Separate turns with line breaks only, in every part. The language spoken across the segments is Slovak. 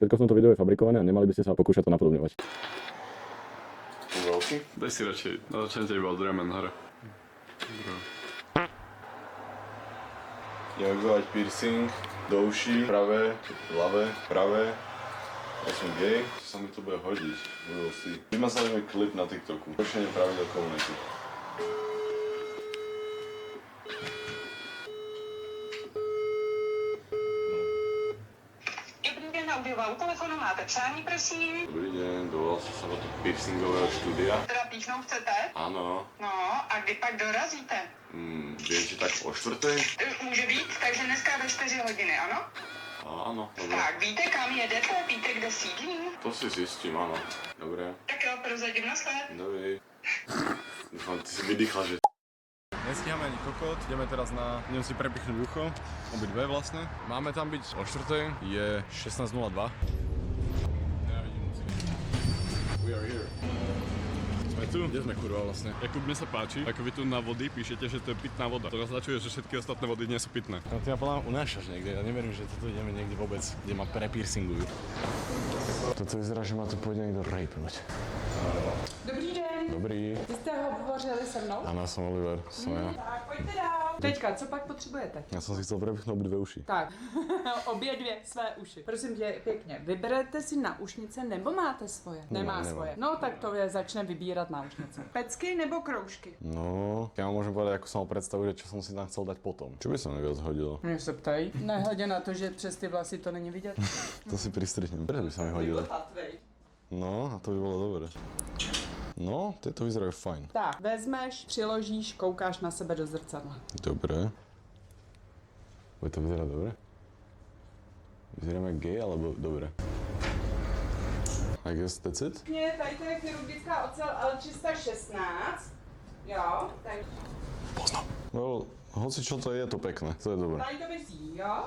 Všetko v tomto videu je fabrikované a nemali by ste sa pokúšať to napodobňovať.
Veľký?
Daj si radšej, začnete iba od remen hore.
Ideme vybavať piercing do uší, pravé, ľavé, pravé. Ja som gay, sa mi to bude hodiť, budú si. Vymazali mi klip na TikToku, porušenie pravidel komunity.
Dobrý den, na objevu telefonu máte přání, prosím.
Dobrý deň, dovolal som sa do piercingového štúdia.
Teda píchnout chcete?
Áno,
No, a kdy pak dorazíte?
viete tak o 4:00?
Může být, takže dneska ve 4 hodiny, ano?
Áno, dobre.
Tak, víte, kam jedete? Víte, kde sídlím?
To si zistím, áno. Dobre,
Tak jo, prozadím nasled.
dobrý. Dúfam, ty si vydýchla, že
Nestíhame ani kokot, ideme teraz idem si prepichnúť ucho, obidve vlastne. Máme tam byť o 4:00, je 16:02. We are here. Sme tu? Kde sme kurva vlastne?
Jakub, mne sa páči, ako vy tu na vody píšete, že to je pitná voda. To naznačuje, že všetky ostatné vody nie sú pitné.
No ty ma podľa mňa unášaš niekde, ja neverím, že toto ideme niekde vôbec, kde ma prepiercingujú.
Toto vyzerá, že ma tu pôjde niekto rejpnúť.
Dobrý den,
Dobrý.
vy jste hovořili se mnou?
Áno, som Oliver, som ja.
Tak pojďte dál. Teďka, co pak potřebujete?
Ja som si chcel prepichnúť obidve uši.
Tak, obě dvě své uši. Prosím tě, pěkně, vyberete si náušnice nebo máte svoje? Nemá
nemám.
svoje. No tak to je, začne vybírat náušnice. Pecky nebo kroužky?
No, ja vám môžem povedať, ako som mal predstavu, že čo som si tam chcel dať potom. Čo by sa mi viac hodilo?
Mě se ptají. Nehledě na to, že přes ty vlasy to není vidět.
To si pristrihnem. Prečo by sa mi hodilo? No, a to by bolo dobré. No, tieto vyzerajú fajn.
Tak, vezmeš, přiložíš, koukáš na sebe do zrcadla.
Dobre. Bude to vyzerať dobre? Vyzerám jak gay, alebo dobre? I guess that's it?
Tady to je chirurgická ocel L316. Jo, tady.
Well, hoci čo to je to pekné, to je dobré.
Tady to vysí, jo?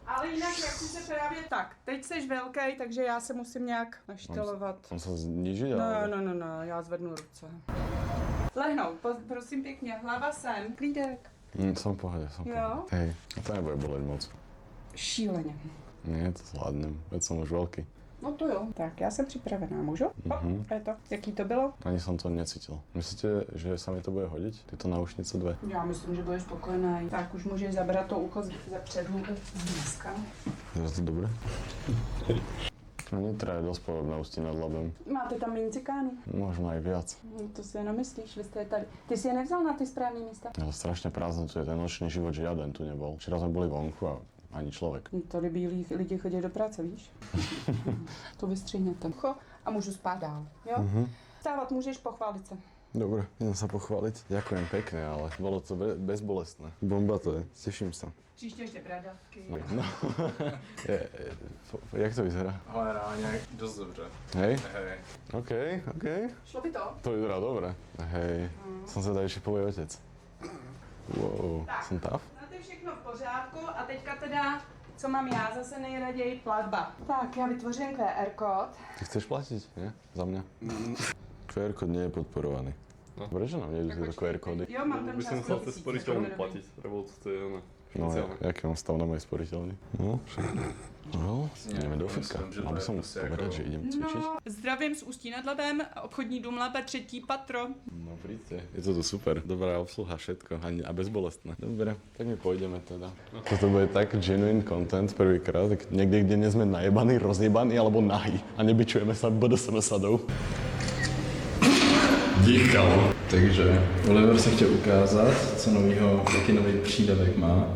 Ale jinak, jak si se právě tak, teď seš velký, takže já se musím nějak naštelovat.
Mám sa znižiť,
No,
ale...
no, já zvednu ruce. Lehnout, prosím pěkně, hlava sem, klídek.
Som v pohode, som v
Jo?
pohode. Hej, to nebude boleť moc.
Šíleně.
Nie, to zvládnem, veď som už veľký.
No to jo. Tak, já jsem připravená, můžu? Hop, a je to. Jaký to bylo?
Ani som to necítil. Myslíte, že sa mi to bude hodiť? Tieto náušnice dve?
Já myslím, že budeš spokojený. Tak už můžeš zabrat to ucho ze předu dneska.
Je to dobré? No Nitra je dosť podobná ústí nad Labem.
Máte tam méně cikánů?
Možno aj viac.
No, to si jenom myslíš, vy jste je tady. Ty si je nevzal na ty správné místa?
Ale strašne prázdne tu je, ten nočný život žiaden tu nebol. Včera sme boli vonku a ani človek.
Tady bílí lidi chodí do práce, víš? To vystřihněte. Ucho a můžu spát dál, jo? Vstávat můžeš, pochválit se.
Dobre, idem sa pochváliť. Ďakujem pekne, ale bolo to bezbolestné. Bomba to je, teším sa.
Příště ještě bradavky.
No, jak to vyzerá?
Ale reálne dosť dobře.
Hej?
Hej.
OK.
Šlo by to?
To vyzerá dobre. Hej, som sa tady, čo povie otec. Wow, som tav?
No to je všechno v pořádku a teďka teda, co mám já zase nejraději, platba. Tak, já vytvořím QR kód.
Ty chceš platiť, nie? Za mňa? QR kód nie je podporovaný.
No.
Prečo nám nejdu tieto QR kódy?
Jo, mám tam
By som
čas
chcel
do
cez
1000,
sporiteľnú
dobrý.
platiť, lebo to je ono.
No,
špeciálne.
jaký mám stav na mojej sporiteľni? No, no, ideme do fitka.
myslím, že
Mal by
to je
som
proste
povedať,
ako-
že idem cvičiť?
No, zdravím z Ústí nad Labem, obchodní dům Labe, 3. patro.
No, príďte. Je to tu super. Dobrá obsluha, všetko. A bezbolestné. Dobre, tak my pôjdeme teda. Toto bude tak genuine content prvýkrát, tak niekde, kde nie sme najebaní, rozjebaní alebo nahý. A nebyčujeme sa BDSM sadou.
Díkalo. Takže Oliver se chtěl ukázat, co novýho, jaký nový přídavek má.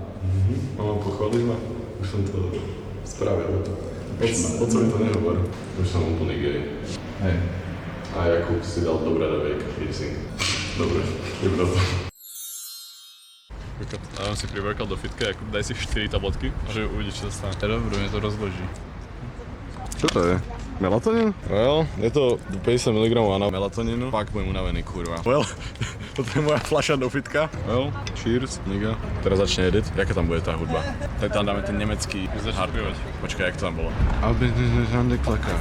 Mám pochváliť ma? Už som to spravil. O co mi to nehovor? Už som úplný gay.
Hej.
A Jakub si dal dobré na vek, piercing. Dobre, iba to.
Dám si pre-workout do fitka, Jakub, daj si 4 tabletky a že uvidíš, čo sa stane.
Je dobré, mě to rozloží.
Čo to je? Melatonín? Well, je to 50 mg melatonínu. Fakt budem unavený, kurva. Well, toto je moja fľaša do fitka. Well, cheers, nigga. Teraz začne edit. Jaká tam bude tá hudba? Tak tam dáme ten nemecký hard. Počkaj, jak to tam bolo? Aby Žandek plaká.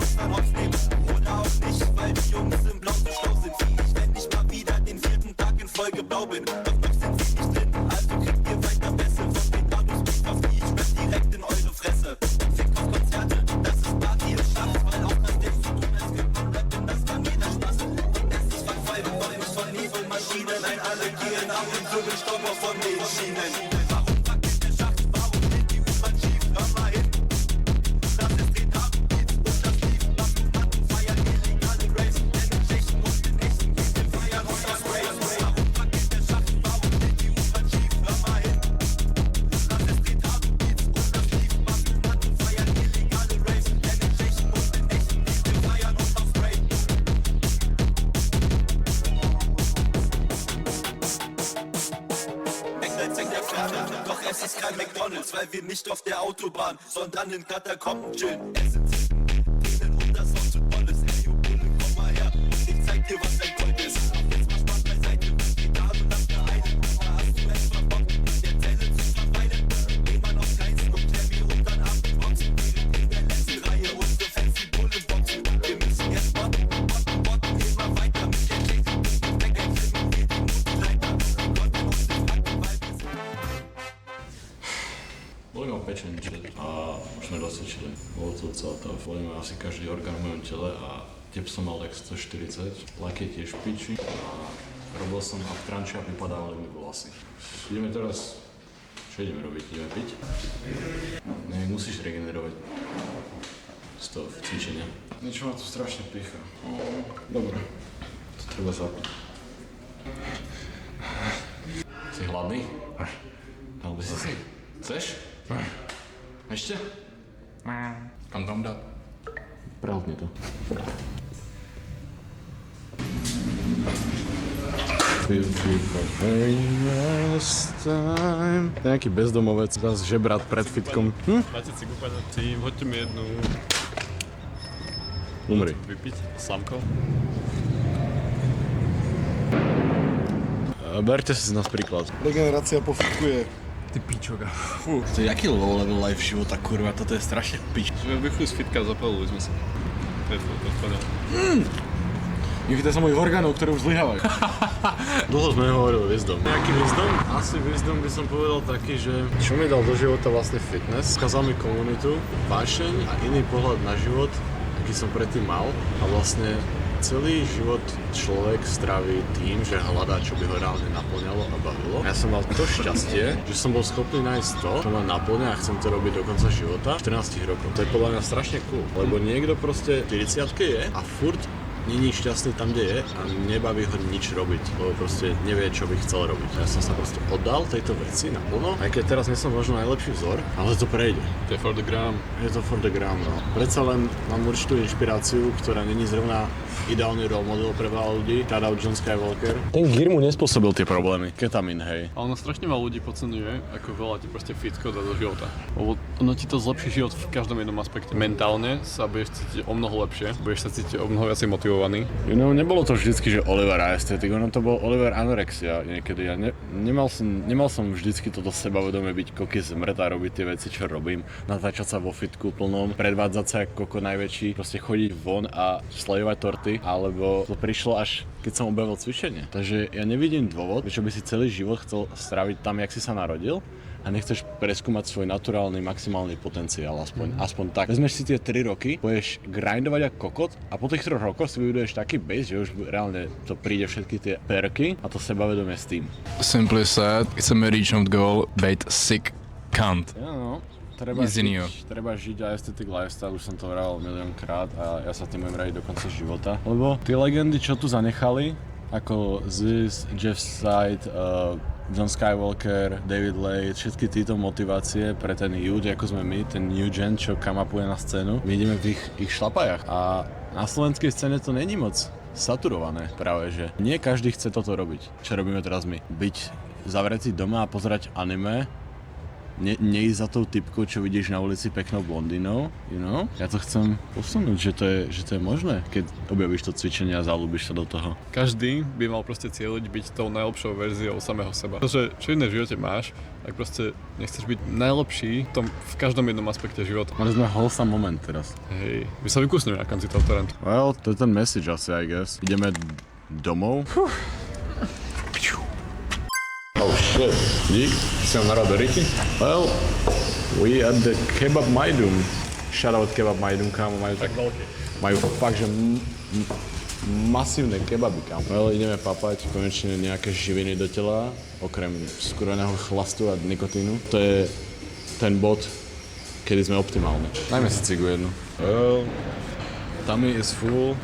Oder auch nicht, weil die Jungs im Blau so schlau sind wie ich. Wenn ich mal wieder den 4. voll bin. Doch noch sind wir nicht drin, also kriegt ihr weiter Bässe von den Dados, Beat auf die, ich schmeck direkt in eure Fresse. Fick auf Konzerte, das ist Party im Stadt, weil auch das Ding zu tun, als gibt man Rappen, das kann jeder Spaß. Und es ist verqualmt, weil ich von Nebelmaschinen, ein alle gehen ab den Wirbelstauber von den Schienen. Warum wackelt der Schacht, warum steht die U-Bahn schief, hör mal hin. Das ist den Hardbeats und das Lied, was du Mann feiern, illegale Raves, denn in Tschechen und in Echen geht den Feiern und das Raves. Warum wackelt der Schacht, warum steht die U-Bahn schief, hör mal hin. Das ist den Hardbeats und das Lied, was du Mann feiern, illegale Raves, denn in Tschechen und in Echen geht den Feiern und das Raves. McDonald's in der Ferne, doch es ist kein McDonald's, weil wir nicht auf der Autobahn, sondern in Katakomben chillen. Es sind Zähnen und das Haus zu Bolles. Ey, yo, Bulle, komm mal her und ich zeig dir, was ein Gold ist. Jetzt mal Spaß beiseite, die Dame nach der einen. Da hast du es verbockt, in der Zelle zu verweilen. Geh mal auf Kleinsten und klär mir und dann Abendboxen. Während in der letzten Reihe unsere fancy Bulle boxen. Wir müssen jetzt botten, immer weiter mit der Chicks. Weg, ein Film, wir die Musikleiter. Wir konnten uns nicht packen, weil wir sind.
Boli ma pečený čet a už sme dosvedčili. Bolo to docela tough. Boli ma asi každý orgán v mojom tele a tep som mal tak 140. Laky tiež piči a robil som upcrunch a vypadávali mi vlasy. Ideme teraz... Čo ideme robiť? Ideme piť? Ne, musíš regenerovať z toho cvičenia. Niečo ma tu strašne pícha. Dobre, to treba zapiť. Si hladný? Dal by si si? Chceš? Ešte? Kam tam dať? Prehltni to. Nejaký bezdomovec, zase žebrat pred fitkom.
Máte si kúpať, hoďte mi jednu
Umri.
vypiť slamkou.
Berte si z nás príklad.
Regenerácia po fitku je...
Ty pičoga. Fú, to je jaký low level life života, kurva, toto je strašne pič.
Sme vychli z fitka a zapalili sme sa. To je to.
Nechytaj sa mojich orgánov, ktoré už zlyhávajú. Dlho sme nehovorili wisdom. Nejaký wisdom? Asi wisdom by som povedal taký, že čo mi dal do života vlastne fitness. Ukázal mi komunitu, vášeň a iný pohľad na život, aký som predtým mal. A vlastne celý život človek stráví tým, že hľadá, čo by ho reálne naplňalo a bavilo. Ja som mal to šťastie, že som bol schopný nájsť to, čo ma naplňa a chcem to robiť do konca života 14 rokov. To je podľa mňa strašne cool, lebo niekto proste 40-ke je a furt není šťastný tam, kde je a nebaví ho nič robiť, lebo proste nevie, čo by chcel robiť. Ja som sa proste oddal tejto veci naplno, aj keď teraz nie som možno najlepší vzor, ale to prejde.
To je for the gram.
Je to for the gram, no. Predsa len mám určitú inšpiráciu, ktorá není zrovna ideálny role model pre veľa ľudí. Shoutout John Skywalker. Ten gear mu nespôsobil tie problémy. Ketamín, hej.
A ono strašne veľa ľudí podceňuje, ako veľa ti proste fitko dá do života. Lebo ono ti to zlepší život v každom jednom aspekte. Mentálne sa budeš cítiť o mnoho lepšie, budeš sa cítiť o mnoho viacej motivovaný.
You know, nebolo to vždycky, že Oliver aesthetic, ono to bol Oliver anorexia niekedy. Ja nemal som vždycky toto sebavedomie byť koky zmrt a robiť tie veci, čo robím. Natáčať sa vo fitku plnom, predvádzať sa ako koko najväčší, proste chodiť von a slejovať torty, alebo to prišlo až keď som objavil cvičenie. Takže ja nevidím dôvod, prečo by si celý život chcel stráviť tam, jak si sa narodil a nechceš preskúmať svoj naturálny maximálny potenciál, aspoň tak. Vezmeš si tie 3 roky, budeš grindovať ako kokot a po tých 3 rokoch si vybuduješ taký base, že už reálne to príde všetky tie perky a to sebavedomie s tým.
Simply said, chceme reachnout goal, bejt sick cunt.
Ja, no. Treba žiť aesthetic lifestyle, už som to vral miliónkrát a ja sa tým budem radiť do konca života. Lebo tie legendy, čo tu zanechali, ako Ziz, Jeff Sight, John Skywalker, David Lade, všetky títo motivácie pre ten youth, ako sme my, ten new gen, čo come-upuje na scénu, my ideme v ich šlapajach. A na slovenskej scéne to není moc saturované práve, že nie každý chce toto robiť, čo robíme teraz my. Byť zavretý doma a pozerať anime, neísť za tou typkou, čo vidíš na ulici peknou blondínou, you know? Ja to chcem posunúť, že to je možné, keď objavíš to cvičenie a zalúbiš sa do toho.
Každý by mal proste cieľiť byť tou najlepšou verziou samého seba. Pretože čo iné v živote máš, tak proste nechceš byť najlepší v každom jednom aspekte života.
Mali sme wholesome moment teraz.
Hej, my sa vykusneme na konci toho torentu.
Well, to je ten message asi, I guess. Ideme domov. Oh shit. Dík. Si mám narad Ricky? Well, we at the Kebab Majdum. Shoutout Kebab Majdum, kámo. Majú fakt, že masívne kebaby, kámo. Well, ideme papať konečne nejaké živiny do tela, okrem skúreného chlastu a nikotínu. To je ten bod, kedy sme optimálne. Dajme si cigu jednu. Well, tummy is full.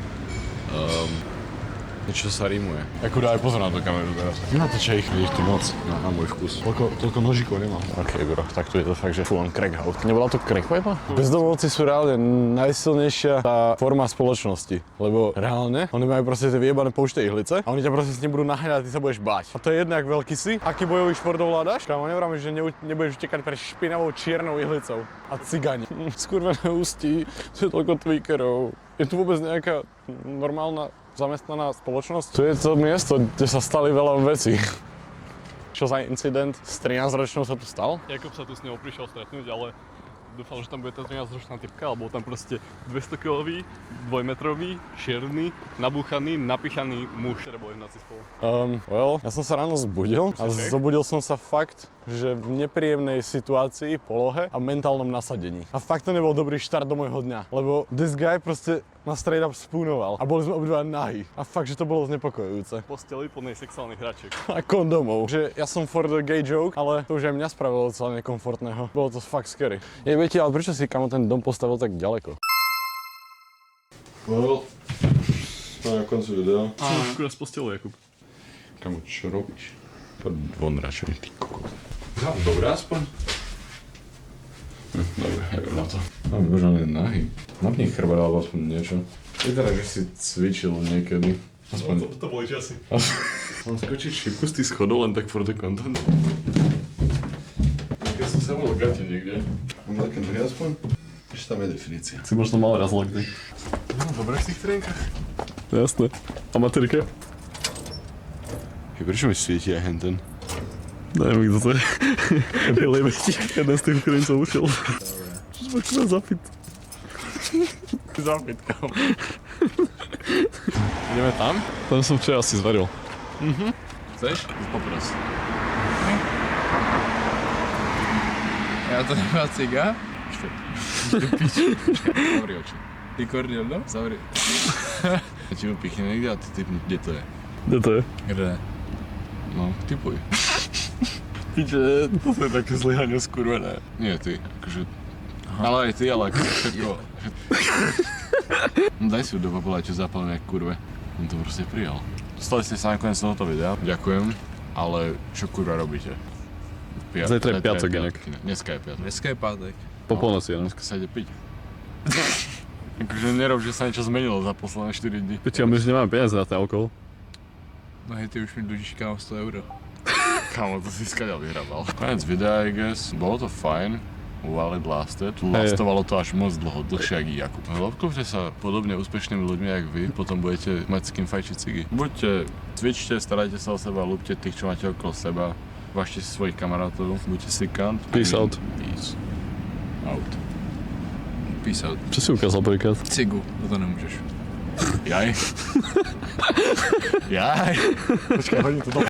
Niečo sa rímuje. Ako daj pozor na tú kameru teraz. Natáčaj ich, vidíš tu moc na môj vkus. Toľko nožíkov nemám. OK, bro, tak tu je to fakt, že full on crack house. Nebola to crack pipe? Bezdomovci sú reálne najsilnejšia tá forma spoločnosti. Lebo reálne, oni majú proste tie vyjebané použité ihlice a oni ťa proste s ním budú naháňať a ty sa budeš báť. A to je jedno, jak veľký si. Aký bojový šport ovládaš? Kámo, nevrám, že nebudeš utekať pre špinavou čiernou ihlicou. A cigáni. Skurvené ústí, tu je toľko tweakerov. Je tu vôbec nejaká normálna zamestnaná spoločnosť? Tu je to miesto, kde sa stali veľa vecí. Čo za incident s 13-ročnou sa tu stal?
Jakub sa tu s ňou prišiel stretnúť, ale dúfal, že tam bude tá 13-ročná typka, ale bol tam proste 200-kilový, 2-metrový, čierny, nabúchaný, napichaný muž, ktorý bol jednáci spolu.
Well, ja som sa ráno zbudil a zobudil som sa fakt, že v nepríjemnej situácii, polohe a mentálnom nasadení. A fakt to nebol dobrý štart do môjho dňa, lebo this guy proste ma straight up spoonoval a boli sme obidva nahý. A fakt, že to bolo znepokojujúce.
Posteli plnej sexuálnych hračiek.
A kondomov. Že ja som for the gay joke, ale to už aj mňa spravilo celé nekomfortného. Bolo to fakt scary. Viete, ale prečo si kamo ten dom postavil tak ďaleko?
Well, na koncu videa.
Akurát z postelu, Jakub.
Kamo, čo robíš? Poď von radšej, ty kokos. Dobre aspoň? Dobre, idem na to. Bože, on je nahý. Napni chrbát alebo aspoň niečo. Vyzerá, že si cvičil niekedy. Aspoň...
To boli časy.
Mám skočiť šipku z tých schodov len tak for the content. Keď som sa bol gati niekde. Mám také nohy aspoň? Ešte tam je definícia.
Si možno mal raz lekty.
No, dobre v tých trénkach.
Jasné. A matérka?
Prečo mi svieti aj henten?
Neviem, kto to je. Lebo jeden z tých Ukrajincov ušiel. Čo sme akurát zapit.
Zapit, kam. Ideme tam?
Tam som včera asi zvaril.
Chceš? Popros.
Ja to nemá ciga?
Zavri oči.
Ty kordiel, no? Zavri.
Ja ti ho pichnem niekde a ty typni, kde to je.
Kde to je?
Kde?
No, typuj.
Piče, to je také zlyhanie skurvené.
Nie ty, akože... Ale aj ty, ale akože všetko... No daj si ho do popola, čo zapálené jak kurve. On to proste prijal. Dostali ste sa nakoniec do tohto videa. Ďakujem, ale čo kurva robíte?
Zajtra je piatok inak.
Dneska je piatok.
Dneska je pátek.
Po polnoci, no.
Dneska sa ide piť. Akože nerob, že sa niečo zmenilo za posledné 4 dní.
Piči, a my už nemáme peniaze na ten alkohol.
No hej, ty už mi dlžíš kámo 100 €.
Kámo, to si skaďal vyhrabal. Konec videa, I guess. Bolo to fajn. While it lasted. Lastovalo to až moc dlho, dlhšie jak Jakub. Obklopte sa podobne úspešnými ľuďmi jak vy, potom budete mať s kým fajčiť cigy. Buďte, cvičte, starajte sa o seba, ľúbte tých, čo máte okolo seba. Vážte si svojich kamarátov, buďte sikant.
Peace out.
Peace out.
Peace out.
Čo si ukázal prvýkrát?
Cigu, to nemôžeš.
Jaj. Jaj. Počkaj, hodím to do...